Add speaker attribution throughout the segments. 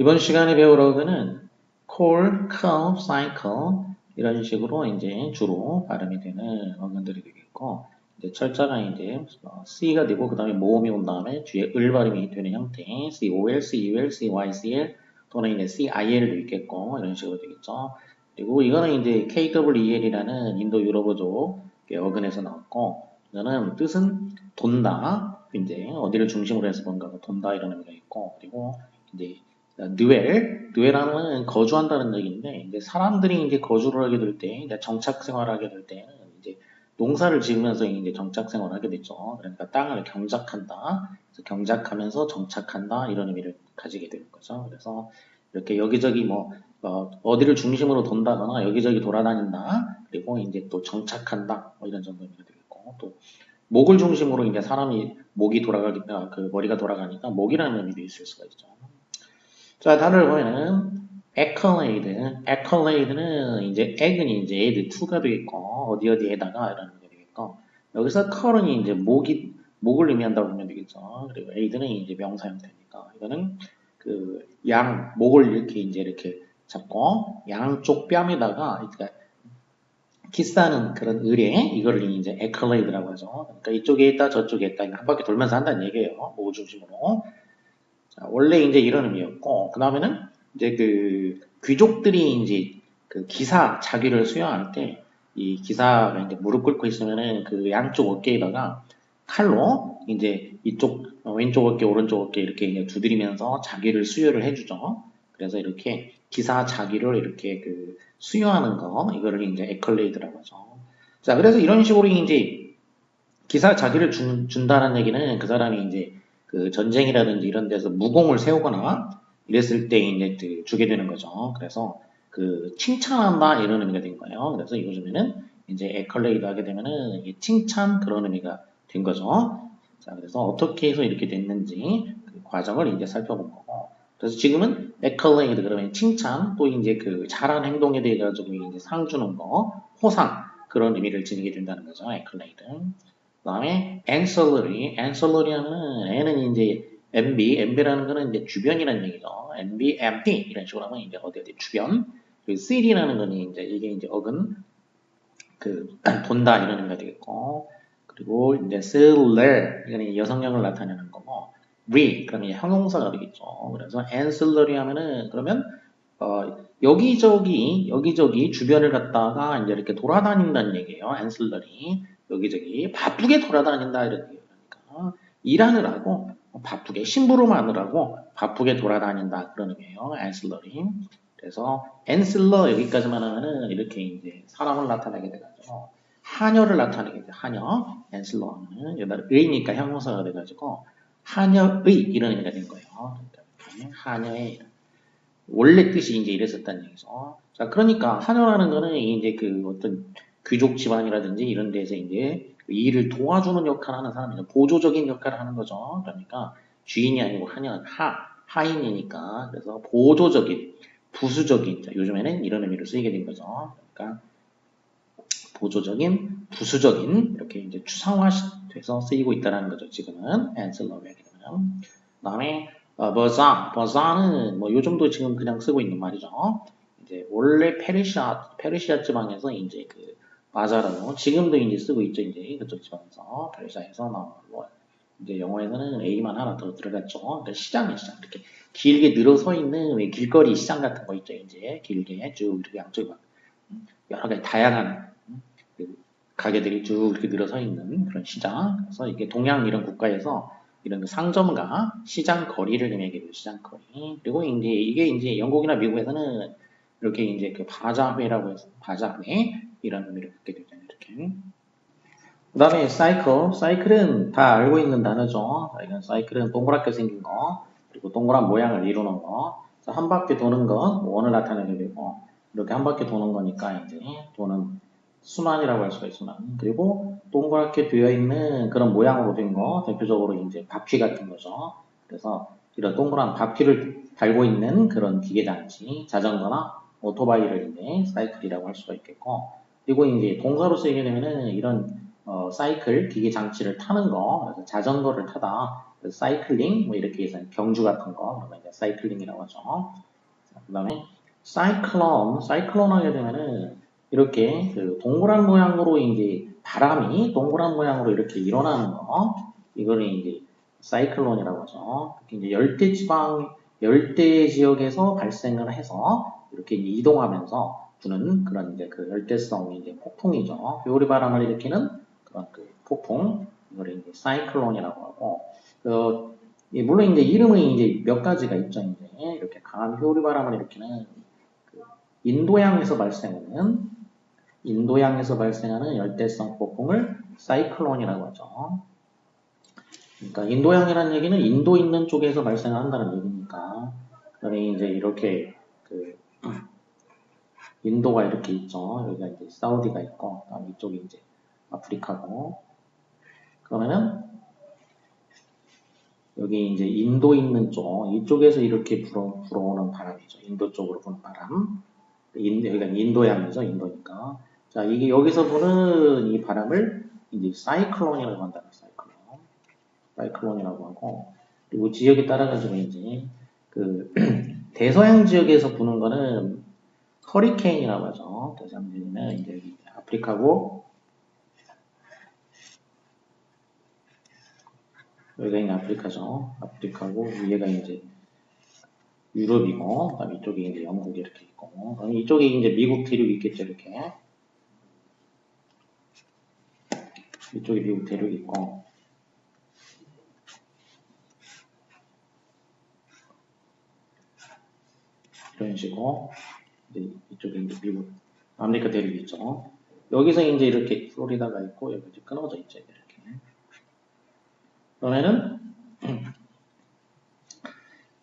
Speaker 1: 이번 시간에 배울 어근은 call, call, cycle 이런 식으로 이제 주로 발음이 되는 어근들이 되겠고 이제 철자가 이제 C가 되고 그 다음에 모음이 온 다음에 뒤에 을 발음이 되는 형태 COL, CUL, CYCL 또는 이제 CIL도 있겠고 이런 식으로 되겠죠. 그리고 이거는 이제 KWEL이라는 인도 유럽어족 어근에서 나왔고 이거는 뜻은 돈다 이제 어디를 중심으로 해서 뭔가가 돈다 이런 의미가 있고 그리고 이제 누에라는 거주한다는 얘기인데, 이제 사람들이 이제 거주를 하게 될 때, 이제 정착 생활하게 될 때는 이제 농사를 지으면서 이제 정착 생활을 하게 되죠. 그러니까 땅을 경작한다. 그래서 경작하면서 정착한다. 이런 의미를 가지게 되는 거죠. 그래서 이렇게 여기저기 어디를 중심으로 돈다거나 여기저기 돌아다닌다. 그리고 이제 또 정착한다. 뭐 이런 정도 의미가 되겠고, 또 목을 중심으로 이제 사람이 목이 돌아가니까 그 머리가 돌아가니까 목이라는 의미도 있을 수가 있죠. 자, 단어를 보면은 accolade는 이제 egg는 이제 add to가 되겠고 어디 어디에다가 이런 게 되겠고 여기서 call은 이제 목을 의미한다고 보면 되겠죠. 그리고 aid는 이제 명사 형태니까 이거는 그 목을 이렇게 잡고 양쪽 뺨에다가 그러니까 키스하는 그런 의뢰 이거를 이제 accolade라고 하죠. 그러니까 이쪽에 있다 저쪽에 있다 한 바퀴 돌면서 한다는 얘기예요. 목을 중심으로. 자, 원래 이제 이런 의미였고, 그 다음에는 이제 그 귀족들이 이제 그 기사 자기를 수여할 때, 이 기사가 이제 무릎 꿇고 있으면은 그 양쪽 어깨에다가 칼로 이제 이쪽 왼쪽 어깨, 오른쪽 어깨 이렇게 이제 두드리면서 자기를 수여를 해주죠. 그래서 이렇게 기사 자기를 이렇게 그 수여하는 거, 이거를 이제 에컬레이드라고 하죠. 자, 그래서 이런 식으로 이제 기사 자기를 준다는 얘기는 그 사람이 이제 그 전쟁이라든지 이런 데서 무공을 세우거나 이랬을 때 이제 그 주게 되는 거죠. 그래서 그 칭찬한다 이런 의미가 된 거예요. 그래서 요즘에는 이제 에컬레이드 하게 되면은 칭찬 그런 의미가 된 거죠. 자, 그래서 어떻게 해서 이렇게 됐는지 그 과정을 이제 살펴본 거고. 그래서 지금은 에컬레이드 그러면 칭찬 또 이제 그 잘한 행동에 대해 가지고 이제 상 주는 거, 호상 그런 의미를 지니게 된다는 거죠. 에컬레이드. 그 다음에 ancillary 하면은 N은 이제 MB라는 거는 이제 주변이라는 얘기죠. MB, MP 이런 식으로 하면 이제 어디 주변. 그리고 city라는 거는 이제 이게 이제 어근 그 돈다 이런 의미가 되겠고. 그리고 이제 siller 이거는 여성형을 나타내는 거고. 그러면 이제 형용사가 되겠죠. 그래서 ancillary 하면은 그러면 여기저기 주변을 갔다가 이제 이렇게 돌아다닌다는 얘기예요. ancillary. 여기저기 바쁘게 돌아다닌다 이런 얘기예요. 그러니까 일하느라고 바쁘게 심부름하느라고 바쁘게 돌아다닌다 그런 의미예요. ancillary. 그래서 ancillar 여기까지만 하면은 이렇게 이제 사람을 나타내게 돼가지고 하녀를 나타내게 돼. 하녀 ancillar 하면은 여기다 의니까 형용사가 돼가지고 하녀의 이런 의미가 된 거예요. 그러니까 하녀의 원래 뜻이 이제 이랬었다는 얘기죠. 자, 그러니까 하녀라는 거는 이제 그 어떤 귀족 집안이라든지 이런 데서 이제 그 일을 도와주는 역할을 하는 사람이죠. 보조적인 역할을 하는 거죠. 그러니까 주인이 아니고 하녀는 하인이니까 그래서 보조적인, 부수적인, 자, 요즘에는 이런 의미로 쓰이게 된 거죠. 그러니까 보조적인, 부수적인 이렇게 이제 추상화돼서 쓰이고 있다는 거죠. 지금은 ancillary 하게 되면. 그다음에 버자는 뭐 요즘도 지금 그냥 쓰고 있는 말이죠. 이제 원래 페르시아 지방에서 이제 그 바자라고 지금도 이제 쓰고 있죠. 이제 그쪽 지방에서 페르시아에서 나온 걸로 이제 영어에서는 A만 하나 더 들어갔죠. 그러니까 시장 이렇게 길게 늘어서 있는 왜 길거리 시장 같은 거 있죠. 이제 길게 쭉 이렇게 양쪽에 막 여러 가지 다양한 그 가게들이 쭉 이렇게 늘어서 있는 그런 시장. 그래서 이게 동양 이런 국가에서 이런 그 상점가 시장 거리를 의미하게 돼요. 시장 거리. 그리고 이제 이게 이제 영국이나 미국에서는 이렇게 이제 그 바자회라고 해서 바자회 이런 의미를 갖게 되죠. 이렇게. 그 다음에 사이클은 다 알고 있는 단어죠. 이건 사이클은 동그랗게 생긴 거, 그리고 동그란 모양을 이루는 거. 한 바퀴 도는 건 원을 나타내게 되고, 이렇게 한 바퀴 도는 거니까 이제 도는 순환이라고 할 수가 있습니다. 그리고 동그랗게 되어 있는 그런 모양으로 된 거, 대표적으로 이제 바퀴 같은 거죠. 그래서 이런 동그란 바퀴를 달고 있는 그런 기계장치, 자전거나 오토바이를 이제 사이클이라고 할 수가 있겠고, 그리고 이제 동사로 쓰이게 되면은 이런 사이클 기계 장치를 타는 거, 그래서 자전거를 타다, 그래서 사이클링 뭐 이렇게 해서 경주 같은 거, 그러면 이제 사이클링이라고 하죠. 그다음에 사이클론 하게 되면은 이렇게 그 동그란 모양으로 이제 바람이 동그란 모양으로 이렇게 일어나는 거, 이거를 이제 사이클론이라고 하죠. 특히 이제 열대 지역에서 발생을 해서 이렇게 이동하면서 부는 그런 이제 그 열대성 이제 폭풍이죠. 요리 바람을 일으키는 그런 그 폭풍, 이거를 이제 사이클론이라고 하고, 물론 이제 이름은 이제 몇 가지가 있죠. 이제 이렇게 강한 효리 바람을 일으키는 그 인도양에서 발생하는 열대성 폭풍을 사이클론이라고 하죠. 그러니까 인도양이라는 얘기는 인도 있는 쪽에서 발생한다는 얘기니까. 그다음에 이제 이렇게 그 인도가 이렇게 있죠. 여기가 이제 사우디가 있고, 그다음 이쪽이 이제 아프리카고. 그러면은 여기 이제 인도 있는 쪽, 이쪽에서 이렇게 불어오는 바람이죠. 인도 쪽으로 부는 바람. 여기가 인도양이죠. 인도니까. 자, 이게 여기서 부는 이 바람을 이제 사이클론이라고 한다는 사이클론이라고 하고, 그리고 지역에 따라가지고 이제 그 대서양 지역에서 부는 거는 허리케인이라고 하죠. 대서양 지역은 이제 여기 아프리카고, 여기가 이제 아프리카죠. 아프리카고, 위에가 이제 유럽이고, 그다음에 이쪽에 이제 영국이 이렇게 있고, 그럼 이쪽에 이제 미국 대륙이 있겠죠. 이렇게. 이쪽에 미국 대륙이 있고, 이런 식으로 이제 이쪽에 이제 미국 아메리카 대륙이 있죠. 여기서 이제 이렇게 플로리다가 있고 여기 이제 끊어져 있죠. 이렇게. 그러면은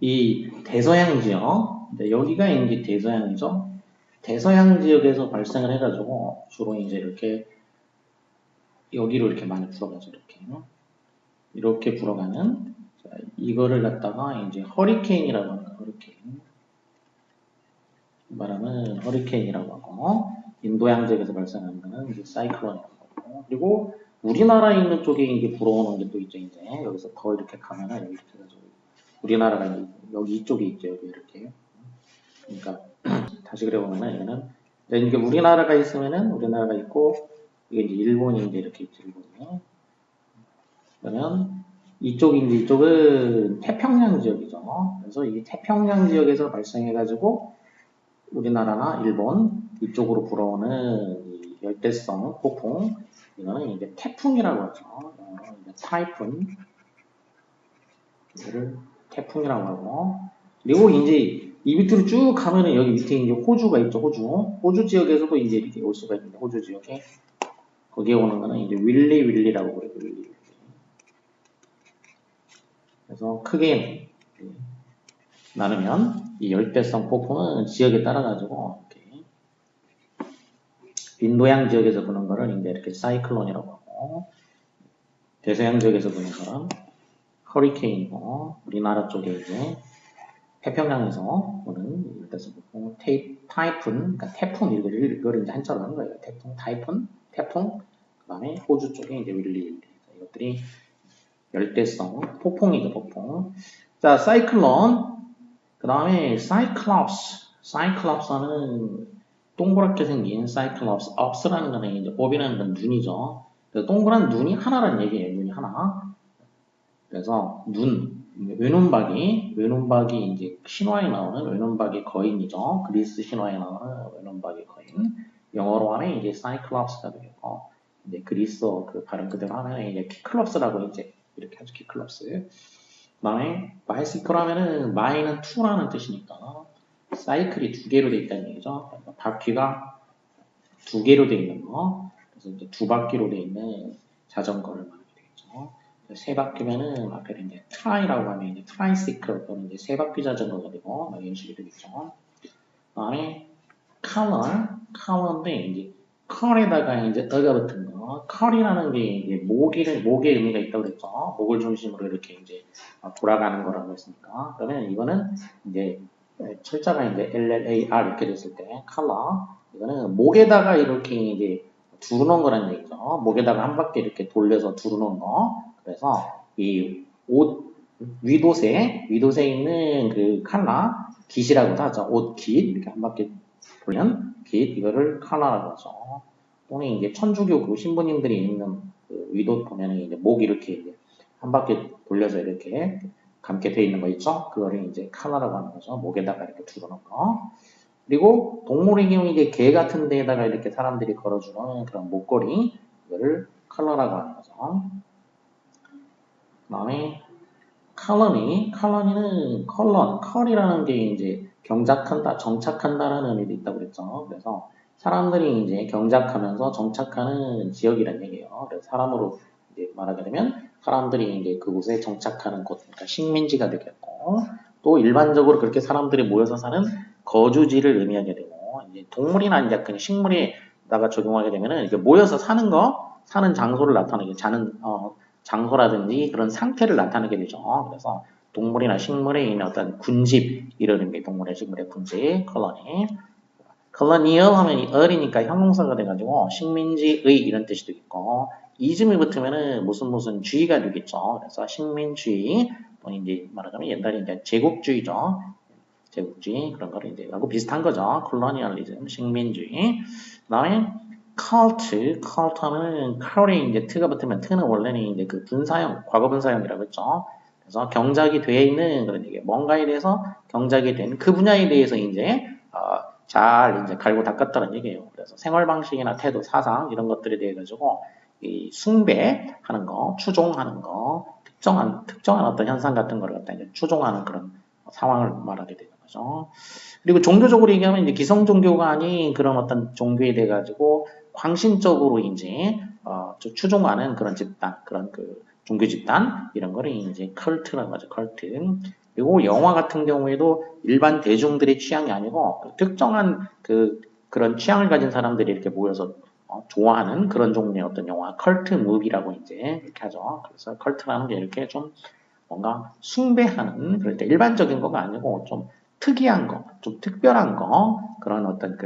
Speaker 1: 이 대서양 지역, 여기가 이제 대서양이죠. 대서양 지역에서 발생을 해가지고 주로 이제 이렇게 여기로 이렇게 많이 불어가죠. 이렇게 불어가는, 자, 이거를 갖다가 이제 허리케인이라고 하는 거예요. 허리케인. 이 바람은 허리케인이라고 하고, 인도양 지역에서 발생하는 거는 이제 사이클론이라고 하고, 그리고 우리나라에 있는 쪽에 이제 불어오는 게 또 있죠. 이제 여기서 더 이렇게 가면은 여기 이렇게 해가지고 우리나라가 이제 여기 이쪽에 있죠. 여기 이렇게. 그러니까 다시 그려보면은 얘는 이게 우리나라가 있으면은 우리나라가 있고, 이게 이제 일본이 이제 이렇게 있죠. 일본이. 그러면 이쪽은 태평양 지역이죠. 그래서 이 태평양 지역에서 발생해가지고 우리나라나 일본 이쪽으로 불어오는 이 열대성 폭풍, 이거는 이제 태풍이라고 하죠. 타이푼, 이거를 태풍이라고 하고, 그리고 이제 이 밑으로 쭉 가면은 여기 밑에 이제 호주가 있죠. 호주 지역에서도 이제 이렇게 올 수가 있는데, 호주 지역에 거기에 오는 거는 이제 윌리라고 그래요. 윌리. 그래서 크게 나누면 이 열대성 폭풍은 지역에 따라 가지고 이렇게 인도양 지역에서 부는 거를 이제 이렇게 사이클론이라고 하고, 대서양 지역에서 부는 거는 허리케인이고, 우리나라 쪽에 이제 태평양에서 부는 열대성 폭풍, 타이푼, 그러니까 태풍, 이걸 이제 한자로 하는 거예요. 태풍, 타이푼, 태풍. 그 다음에 호주 쪽에 이제 윌리. 이것들이 열대성 폭풍이죠. 폭풍. 자, 사이클론. 그 다음에 사이클롭스는 동그랗게 생긴 사이클롭스, 업스라는 거는 이제 업이라는 건 눈이죠. 동그란 눈이 하나라는 얘기예요. 눈이 하나. 그래서 외눈박이 이제 신화에 나오는 외눈박이 거인이죠. 그리스 신화에 나오는 외눈박이 거인. 영어로 하면 이제 사이클롭스가 되겠고, 이제 그리스어 그 발음 그대로 하면 이제 키클롭스라고 이제 이렇게 하죠. 키클롭스. 그다음에 바이시클 하면은 마이는 투라는 뜻이니까 사이클이 두 개로 돼 있다는 얘기죠. 그러니까 바퀴가 두 개로 돼 있는 거. 그래서 이제 두 바퀴로 돼 있는 자전거를 말하게 되겠죠. 세 바퀴면은 앞에 이제 트라이라고 하면 이제 트라이시클 또는 이제 세 바퀴 자전거가 되고 이런 식이 되겠죠. 그다음에 컬러인데 이제 컬에다가 이제 어가 붙은 거. 컬이라는 게 이제 목의 의미가 있다고 그랬죠. 목을 중심으로 이렇게 이제 돌아가는 거라고 했으니까. 그러면 이거는 이제 철자가 이제 LLAR 이렇게 됐을 때 컬러. 이거는 목에다가 이렇게 이제 두르는 거라는 얘기죠. 목에다가 한 바퀴 이렇게 돌려서 두르는 거. 그래서 이 옷 위도새에 있는 그 컬러, 깃이라고도 하죠. 옷 깃, 이렇게 한 바퀴 돌면 깃, 이거를 컬러라고 하죠. 또는 이제 천주교 그 신부님들이 입는 그 위도 보면은 이제 목 이렇게 이제 한 바퀴 돌려서 이렇게 감게 돼 있는 거 있죠? 그거를 이제 컬러라고 하는 거죠. 목에다가 이렇게 두르는 거. 그리고 동물의 경우 이제 개 같은 데에다가 이렇게 사람들이 걸어주는 그런 목걸이, 이거를 컬러라고 하는 거죠. 그 다음에 컬러니는 컬이라는 게 이제 경작한다, 정착한다라는 의미도 있다고 그랬죠. 그래서 사람들이 이제 경작하면서 정착하는 지역이라는 얘기예요. 그래서 사람으로 이제 말하게 되면 사람들이 이제 그곳에 정착하는 곳, 그러니까 식민지가 되겠고, 또 일반적으로 그렇게 사람들이 모여서 사는 거주지를 의미하게 되고, 이제 동물이나 이제 그냥 식물에다가 적용하게 되면은 이게 모여서 사는 장소를 나타내게, 장소라든지 그런 상태를 나타내게 되죠. 그래서 동물이나 식물에 있는 어떤 군집, 이런 의미, 동물의 식물의 군집, 컬러니. 컬러니얼 하면 이 얼이니까 형용사가 돼가지고 식민지의 이런 뜻이 되겠고, 이즘이 붙으면은 무슨 주의가 되겠죠. 그래서 식민주의, 또는 이제 말하자면 옛날에 이제 제국주의죠. 제국주의 그런 거를 이제 하고 비슷한 거죠. 콜로니얼리즘, 식민주의. 그다음에 컬트 하면은 컬에 이제 트가 붙으면 트는 원래는 이제 그 분사형, 과거 분사형이라고 했죠. 그래서 경작이 돼 있는 그런 얘기, 뭔가에 대해서 경작이 된 그 분야에 대해서 이제 잘 이제 갈고 닦았다는 얘기예요. 그래서 생활 방식이나 태도, 사상 이런 것들에 대해 가지고 이 숭배하는 거, 추종하는 거, 특정한 어떤 현상 같은 거를 갖다 이제 추종하는 그런 상황을 말하게 되는 거죠. 그리고 종교적으로 얘기하면 이제 기성 종교가 아닌 그런 어떤 종교에 대해 가지고 광신적으로 이제 추종하는 그런 집단, 그런 그 종교 집단 이런 거를 이제 컬트라고 하죠. 컬트. 그리고 영화 같은 경우에도 일반 대중들의 취향이 아니고 특정한 그런 취향을 가진 사람들이 이렇게 모여서 좋아하는 그런 종류의 어떤 영화, 컬트 무비라고 이제 이렇게 하죠. 그래서 컬트라는 게 이렇게 좀 뭔가 숭배하는, 그러니까 일반적인 거가 아니고 좀 특이한 거, 좀 특별한 거, 그런 어떤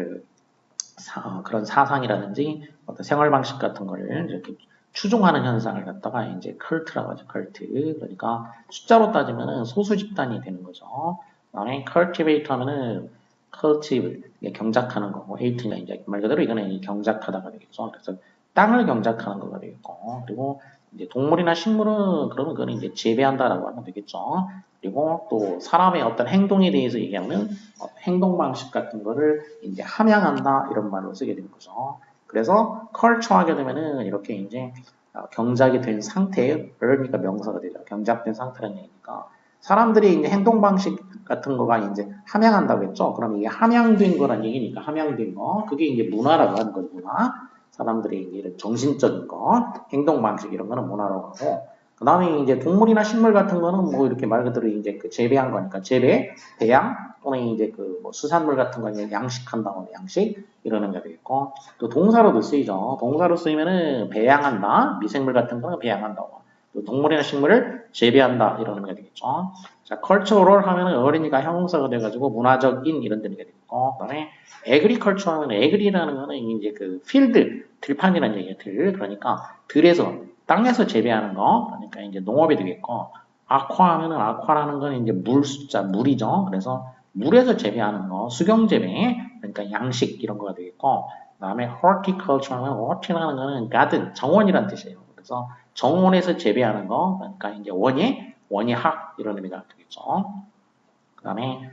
Speaker 1: 그런 사상이라든지 어떤 생활 방식 같은 거를 이렇게 추종하는 현상을 갖다가 이제 컬트라고 하죠. 컬트. 그러니까 숫자로 따지면은 소수 집단이 되는 거죠. 그다음에 cultivate 하면은 cultive, 경작하는 거고, hate가 이제 말 그대로 이거는 경작하다가 되겠죠. 그래서 땅을 경작하는 거가 되겠고, 그리고 이제 동물이나 식물은 그러면 그거는 이제 재배한다라고 하면 되겠죠. 그리고 또 사람의 어떤 행동에 대해서 얘기하면 행동 방식 같은 거를 이제 함양한다 이런 말로 쓰게 되는 거죠. 그래서 컬처하게 되면은 이렇게 이제 경작이 된 상태에 그러니까 명사가 되죠. 경작된 상태라는 얘기니까 사람들이 이제 행동 방식 같은 거가 이제 함양한다고 했죠. 그럼 이게 함양된 거란 얘기니까 함양된 거 그게 이제 문화라고 하는 거죠. 문화. 사람들이 이제 이런 정신적인 거, 행동 방식 이런 거는 문화라고 하고, 그 다음에 이제 동물이나 식물 같은 거는 뭐 이렇게 말 그대로 이제 그 재배한 거니까 재배, 배양, 또는 이제 그 뭐 수산물 같은 거는 양식한다고 양식 이런 의미가 되겠고, 또 동사로도 쓰이죠. 동사로 쓰이면은 배양한다, 미생물 같은 거는 배양한다고. 또 동물이나 식물을 재배한다 이런 의미가 되겠죠. 자, cultural 하면은 어린이가 형용사가 돼가지고 문화적인 이런 의미가 되겠고, 그다음에 agriculture 하면 agri라는 거는 이제 그 필드, 들판이라는 얘기예요. 그러니까 들에서 땅에서 재배하는 거, 그러니까 이제 농업이 되겠고, 아쿠아 하면은 아쿠아라는 건 이제 물이죠. 그래서 물에서 재배하는 거, 수경 재배, 그러니까 양식 이런 거가 되겠고, 그다음에 horticulture 하면 horti라는 거는 garden, 정원이란 뜻이에요. 그래서 정원에서 재배하는 거, 그러니까 이제 원예학 이런 의미가 되겠죠. 그다음에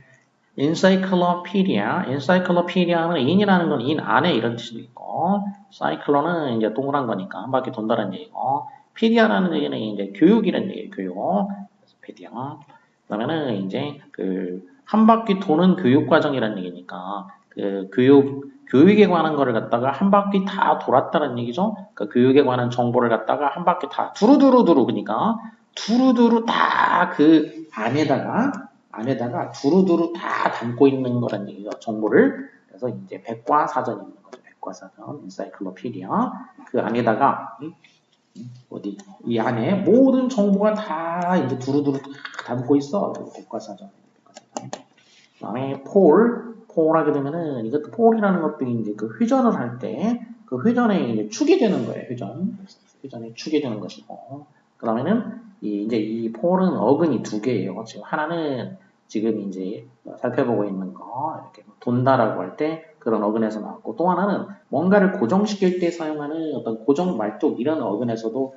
Speaker 1: encyclopedia는 in이라는 건 in 안에 이런 뜻이 있고, cyclo는 이제 동그란 거니까 한 바퀴 돈다는 얘기고, pedia라는 얘기는 이제 교육이라는 얘기예요. 교육. 그래서 pedia. 그다음에는 이제 한 바퀴 도는 교육 과정이라는 얘기니까 교육에 관한 거를 갖다가 한 바퀴 다 돌았다는 얘기죠. 그 교육에 관한 정보를 갖다가 한 바퀴 다 두루두루 그러니까 두루두루 다 그 안에다가 두루두루 다 담고 있는 거란 얘기죠. 정보를. 그래서 이제 백과사전이 있는 거죠. 백과사전, 엔사이클로피디아. 그 안에다가 이 안에 모든 정보가 다 이제 두루두루 다 담고 있어. 백과사전. 그다음에 폴하게 되면은 이것도 폴이라는 것도 이제 그 회전을 할 때 그 회전에 이제 축이 되는 거예요. 회전에 축이 되는 것이고. 그 다음에는 이제 이 폴은 어근이 두 개예요. 지금 하나는 지금 이제 살펴보고 있는 거 이렇게 돈다라고 할 때 그런 어근에서 나왔고, 또 하나는 뭔가를 고정시킬 때 사용하는 어떤 고정 말뚝 이런 어근에서도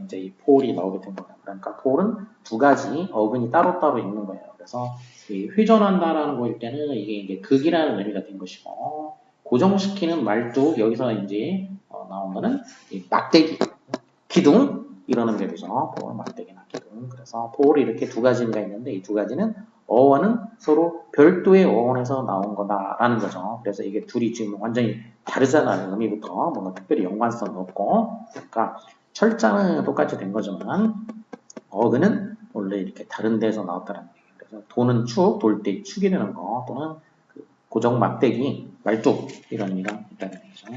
Speaker 1: 이제 이 폴이 나오게 된 거예요. 그러니까 폴은 두 가지 어근이 따로따로 있는 거예요. 그래서 이 회전한다라는 거일 때는 이게 이제 극이라는 의미가 된 것이고, 고정시키는 말뚝 여기서 이제 나온 거는 이 막대기, 기둥 이런 의미죠. 폴, 막대기나 기둥. 그래서 폴이 이렇게 두 가지가 있는데 이 두 가지는 어원은 서로 별도의 어원에서 나온 거다라는 거죠. 그래서 이게 둘이 지금 완전히 다르잖아요. 의미부터 뭔가 특별히 연관성이 없고, 그러니까 철자는 똑같이 된 거지만 어근은 원래 이렇게 다른 데서 나왔다는 얘기예요. 그래서 도는 축, 돌 때 축이 되는 거 또는 그 고정 막대기, 말뚝 이런 의미가 있다는 얘기죠.